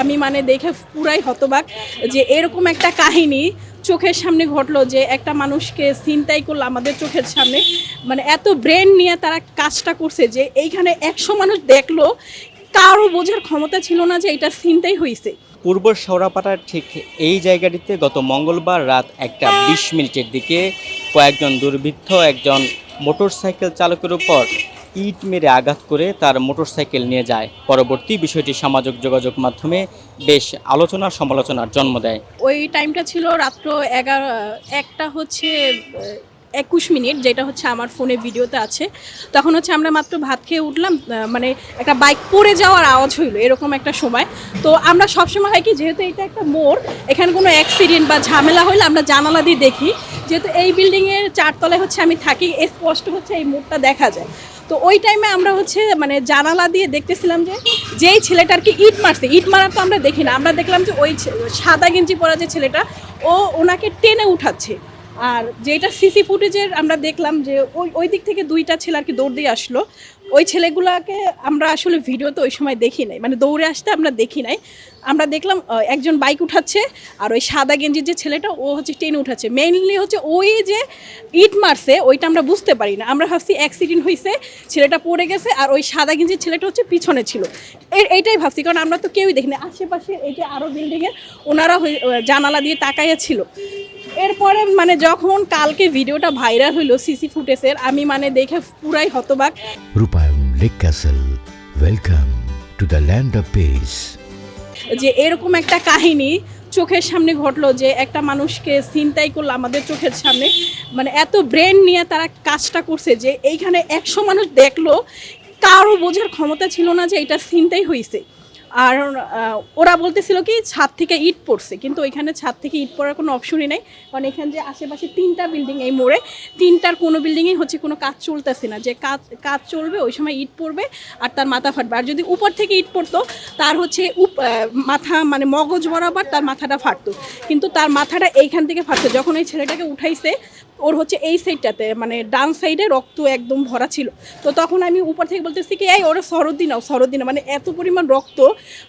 আমি মানে দেখে পুরাই হতবাক যে এরকম একটা কাহিনী চোখের সামনে ঘটলো, যে একটা মানুষকে ছিনতাই করলো আমাদের চোখের সামনে। মানে এত ব্রেন নিয়ে তারা কাজটা করছে যে এইখানে 100 মানুষ দেখলো, কারো বোঝার ক্ষমতা ছিল না যে এটা ছিনতাই হয়েছে। পূর্ব শেওড়াপাড়ার ঠিক এই জায়গাটিতে গত মঙ্গলবার রাত 1:20 দিকে কয়েকজন দুর্বৃত্ত একজন মোটরসাইকেল চালকের উপর ইট মেরে আঘাত করে তার মোটরসাইকেল নিয়ে যায়। পরবর্তী বিষয়টি সামাজিক যোগাযোগ মাধ্যমে বেশ আলোচনার সমালোচনার জন্ম দেয়। ওই টাইমটা ছিল রাত্র 21:21, যেটা হচ্ছে আমার ফোনে ভিডিওতে আছে। তখন হচ্ছে আমরা মাত্র ভাত খেয়ে উঠলাম, মানে একটা বাইক পড়ে যাওয়ার আওয়াজ হইলো এরকম একটা সময়। তো আমরা সবসময় হয় কি, যেহেতু এটা একটা মোড়, এখানে কোনো অ্যাক্সিডেন্ট বা ঝামেলা হলে আমরা জানালা দিয়ে দেখি। যেহেতু এই বিল্ডিংয়ের 4 তলায় হচ্ছে আমি থাকি, স্পষ্ট হচ্ছে এই মোড়টা দেখা যায়। তো ওই টাইমে আমরা হচ্ছে মানে জানালা দিয়ে দেখতেছিলাম যে যেই ছেলেটার কি ইট মারছে, ইট মারা তো আমরা দেখি না, আমরা দেখলাম যে ওই সাদা গেঞ্জি পরা যে ছেলেটা ওনাকে টেনে উঠাচ্ছে। আর যেটা সিসি ফুটেজের আমরা দেখলাম যে ওই দিক থেকে 2টা ছেলে আর কি দৌড় দিয়ে আসলো। ওই ছেলেগুলোকে আমরা আসলে ভিডিওতে ওই সময় দেখি নাই, মানে দৌড়ে আসতে আমরা দেখি নাই। আমরা দেখলাম একজন বাইক উঠাচ্ছে, আর ওই সাদা গেঞ্জির যে ছেলেটা ও হচ্ছে টেনে উঠাচ্ছে। মেইনলি হচ্ছে ওই যে ইট মারছে ওইটা আমরা বুঝতে পারি না, আমরা ভাবছি অ্যাক্সিডেন্ট হয়েছে, ছেলেটা পড়ে গেছে, আর ওই সাদা গেঞ্জির ছেলেটা হচ্ছে পিছনে ছিল। এইটাই ভাবছি, কারণ আমরা তো কেউই দেখিনি। আশেপাশে এই যে আরও বিল্ডিংয়ে ওনারা জানালা দিয়ে তাকাইয়া ছিল। এরপরে মানে যখন কালকে ভিডিওটা ভাইরাল হইলো সিসি ফুটেজের, আমি মানে দেখে পুরাই হতবাক। রূপায়ণ lake castle, welcome to the land of piece. যে এরকম একটা কাহিনী চোখের সামনে ঘটলো, যে একটা মানুষকে ছিনতাই করলো আমাদের চোখের সামনে। মানে এত ব্রেন নিয়ে তারা কাজটা করছে যে এইখানে 100 মানুষ দেখলো, কারো বোঝার ক্ষমতা ছিল না যে এটা ছিনতাই হয়েছে। আর ওরা বলতেছিল কি ছাদ থেকে ইট পড়ছে, কিন্তু ওইখানে ছাদ থেকে ইট পড়ার কোনো অপশনই নেই। কারণ এখানে যে আশেপাশে 3টা বিল্ডিং, এই মোড়ে 3টার কোনো বিল্ডিংয়ে হচ্ছে কোনো কাজ চলতেছে না, যে কাজ চলবে ওই সময় ইট পড়বে আর তার মাথা ফাটবে। আর যদি উপর থেকে ইট পড়তো তার হচ্ছে মাথা মানে মগজ বরাবর তার মাথাটা ফাটতো, কিন্তু তার মাথাটা এইখান থেকে ফাটতো। যখন এই ছেলেটাকে উঠাইছে ওর হচ্ছে এই সাইডটাতে মানে ডান সাইডে রক্ত একদম ভরা ছিল। তো তখন আমি উপর থেকে বলতেছি কি এই ওরা সরদি নাও, মানে এত পরিমাণ রক্ত।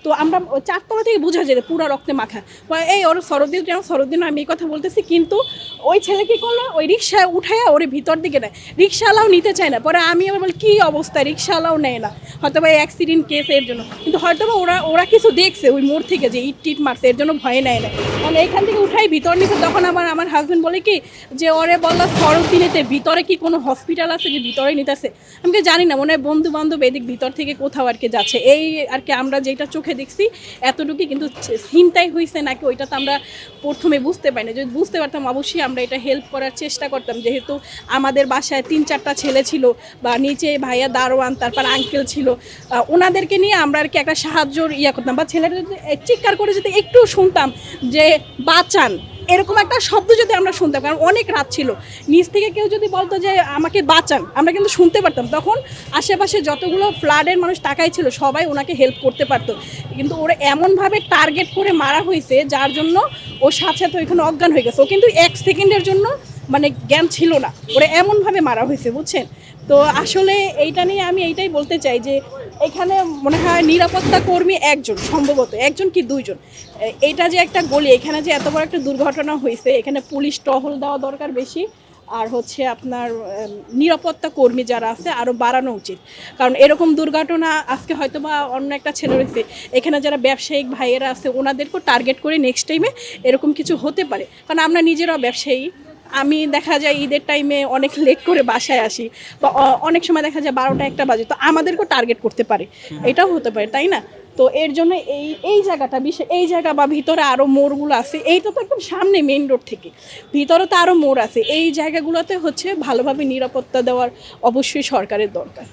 তো আমরা 4 তলা থেকে বোঝা যায় পুরো রক্তে মাখা, এই ওরা সরদি নাও, আমি এই কথা বলতেছি। কিন্তু ওই ছেলে কী করলো, ওই রিক্সা উঠাইয়া ওরে ভিতর দিকে নেয়, রিক্সাওয়ালাও নিতে চায় না। পরে আমি আবার বলি কী অবস্থা, রিক্সাওয়ালাও নেয় না, হয়তো বা অ্যাক্সিডেন্ট কেস এর জন্য। কিন্তু হয়তো বা ওরা কিছু দেখছে ওই মোড় থেকে যে ইট টিট মারছে, এর জন্য ভয়ে নেয় না। মানে এখান থেকে উঠাই ভিতর নিতে, তখন আবার আমার হাজব্যান্ড বলে কি যে ওরে বললো সরদিনেতে ভিতরে কি কোনো হসপিটাল আছে যে ভিতরে নিতেছে। আমি কি জানি না, মনে হয় বন্ধু বান্ধব এদিক ভিতর থেকে কোথাও আর কি যাচ্ছে। এই আর কি আমরা যেটা চোখে দেখছি এতটুকুই, কিন্তু ছিনতাই হয়েছে নাকি ওইটা তো আমরা প্রথমে বুঝতে পারি না। যদি বুঝতে পারতাম অবশ্যই আমরা এটা হেল্প করার চেষ্টা করতাম, যেহেতু আমাদের বাসায় 3-4টা ছেলে ছিল, বা নিচে ভাইয়া দারোয়ান, তারপর আঙ্কেল ছিল, ওনাদেরকে নিয়ে আমরা আর কি একটা সাহায্যর করতাম। বা ছেলেটা যদি চিৎকার করে যদি একটু শুনতাম যে বাঁচান, এরকম একটা শব্দ যদি আমরা শুনতাম, কারণ অনেক রাত ছিল, নিচ থেকে কেউ যদি বলতো যে আমাকে বাঁচান, আমরা কিন্তু শুনতে পারতাম। তখন আশেপাশে যতগুলো ফ্লাডের মানুষ তাকাই ছিল সবাই ওনাকে হেল্প করতে পারতো। কিন্তু ওরা এমনভাবে টার্গেট করে মারা হয়েছে যার জন্য ও সাথে সাথে ওইখানে অজ্ঞান হয়ে গেছে। ও কিন্তু 1 সেকেন্ডের জন্য মানে জ্ঞান ছিল না, ওরা এমনভাবে মারা হয়েছে, বুঝছেন। তো আসলে এইটা নিয়ে আমি এইটাই বলতে চাই যে এখানে মনে হয় নিরাপত্তা কর্মী একজন, সম্ভবত একজন কি 2জন। এইটা যে একটা গলি, এখানে যে এত বড় একটা দুর্ঘটনা হয়েছে, এখানে পুলিশ টহল দেওয়া দরকার বেশি। আর হচ্ছে আপনার নিরাপত্তা কর্মী যারা আছে আরও বাড়ানো উচিত, কারণ এরকম দুর্ঘটনা আজকে হয়তো বা অন্য একটা ছেলে রয়েছে, এখানে যারা ব্যবসায়িক ভাইয়েরা আছে ওনাদেরকেও টার্গেট করে নেক্সট টাইমে এরকম কিছু হতে পারে। কারণ আমরা নিজেরাও ব্যবসায়ী, আমি দেখা যায় ঈদের টাইমে অনেক লেট করে বাসায় আসি, বা অনেক সময় দেখা যায় 12টা-1টা বাজে, তো আমাদেরকেও টার্গেট করতে পারে, এটাও হতে পারে, তাই না? তো এর জন্য এই জায়গাটা এই জায়গা বা ভিতরে আরও মোড়গুলো আছে, এইটা তো একদম সামনে মেইন রোড থেকে, ভিতরে তো আরও মোড় আছে, এই জায়গাগুলোতে হচ্ছে ভালোভাবে নিরাপত্তা দেওয়ার অবশ্যই সরকারের দরকার।